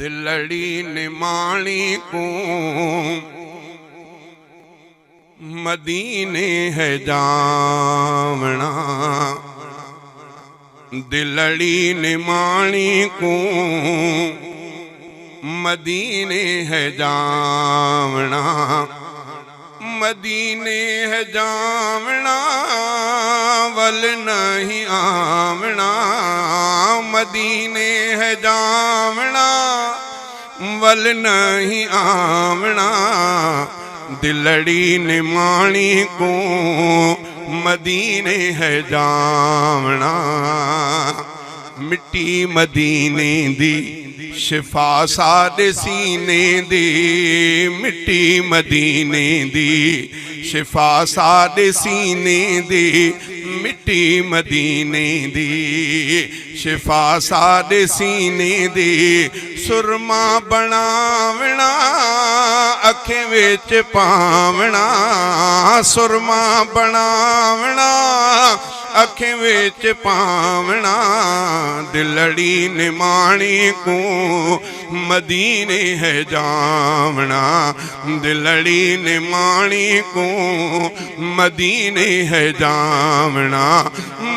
दिलड़ी निमाणी को मदीने है जावना, दिलड़ी निमाणी को मदीने है जावना, मदीने है जावना वल नहीं आवना, मदीने है जावना वल नहीं आवना, दिलड़ी निमाणी को मदीने है जावना। मिट्टी मदीने दी शिफा साडे सीने दी, मिट्टी मदीने दी शिफा साडे सीने दी, मिट्टी मदीने दी शिफा साडे सीने दी, सुरमा बनावना अखें विच पावना, सुरमा बनावना अखें विच पावना, दिलड़ी निमाणी को मदीने है जावना, दिलड़ी निमाणी को मदीने है जावना,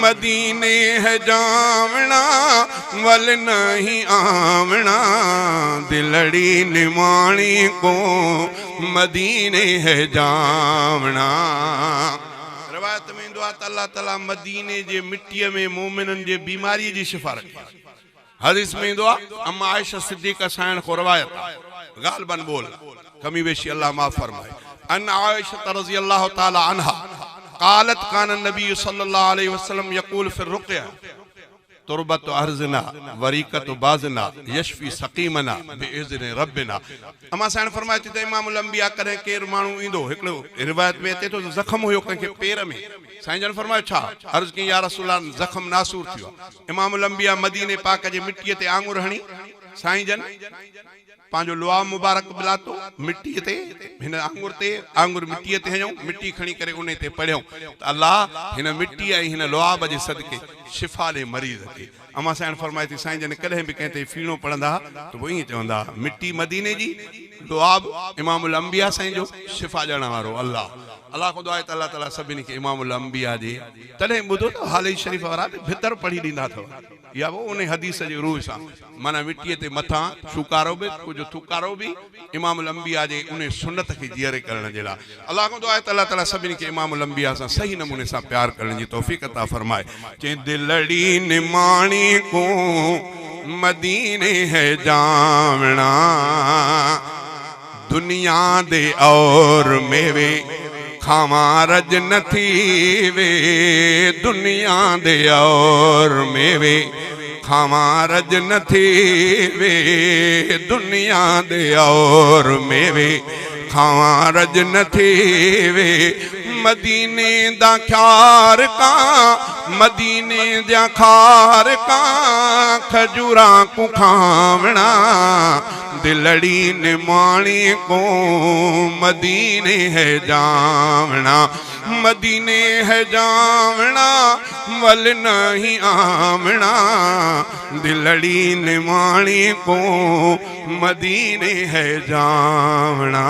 मदीने है जावना वल नहीं आवना, दिलड़ी निमाणी को मदीने है जावना। रवायत में दुआ अल्लाह ताला मदीने जे मिट्टी में मोमिनन जे बीमारी जी शिफा रखे। हदीस में दुआ अम्मा आयशा सिद्दीका साइन को रवायत गालबन बोल कमी बेशी अल्लाह माफ फरमाए, अन आयशा रज़ी अल्लाह ताला अन्हा क़ालत कान नबी सल्लल्लाहु अलैहि वसल्लम यक़ूल फिर रुक़या तुरबत अर्जना वरीकत बाजना यशफी सकीमना बिइज़्नि रब्बिना। अमा साईं फरमाए थी त इमामुल अंबिया करें केर माण्हू ईंदो, हिकिड़ो रिवायत में अचे थो ज़ख़्म हुयो कंहिंखे पेर में, साईं जन फरमायो छा? अर्ज़ कई या रसूल अल्लाह ज़ख़्म नासूर थियो। इमामुल अंबिया मदीने पाक जे मिट्टीअ ते आंगुर हणी साईं जन पांजो लुआ मुबारक बिलातो मिट्टी ते हिन आंगुर ते आंगुर मिट्टी ते हयूं, मिट्टी खणी करे उन ते पढ़ियूं त अल्लाह हिन मिट्टी ऐं हिन लुआब जे सदके शिफा दे मरीज़ खे। अमा साईं फरमाए थी साईं जन कॾहिं बि कंहिं ते फीणो पढ़ंदा त पोइ ईअं चवंदा मिट्टी मदीने जी लुआब इमामुल अंबिया साईं जो शिफा ॾियण वारो अल्लाह। अल्लाह को दुआ है अल्लाह ताला सभिनी खे इमामुल अंबिया जे तॾहिं ॿुधो त हाल शरीफ़ वारा भितर पढ़ी ॾींदा अथव या वो उन हदीस जे रूह सां माना मिट्टीअ ते मथां शुकारो बि कुझु थुकारो बि इमामुल अंबिया जे उन सुन्नत खे जीअरे करण जे लाइ। अल्लाह को दुआ है अल्लाह ताला सभिनी खे इमामुल अंबिया सां सही नमूने सां प्यार करण जी तौफ़ीक़ अता फरमाए। चई दिलड़ी निमाणी को मदीने है जावना, दुनिया दे और मेवे खावा रज न थी वे, दुनिया दे और मेवे खावा रज न थी वे, दुनिया दे और मेवे खावा रज न थी वे, मदीने दा ख्यार का मदीने दा खार का खजूरा को खावना, दिलड़ी निमाणी को मदीने है जावना, मदीने है जावना वल नहीं आवना, दिलड़ी निमाणी को मदीने है जावना।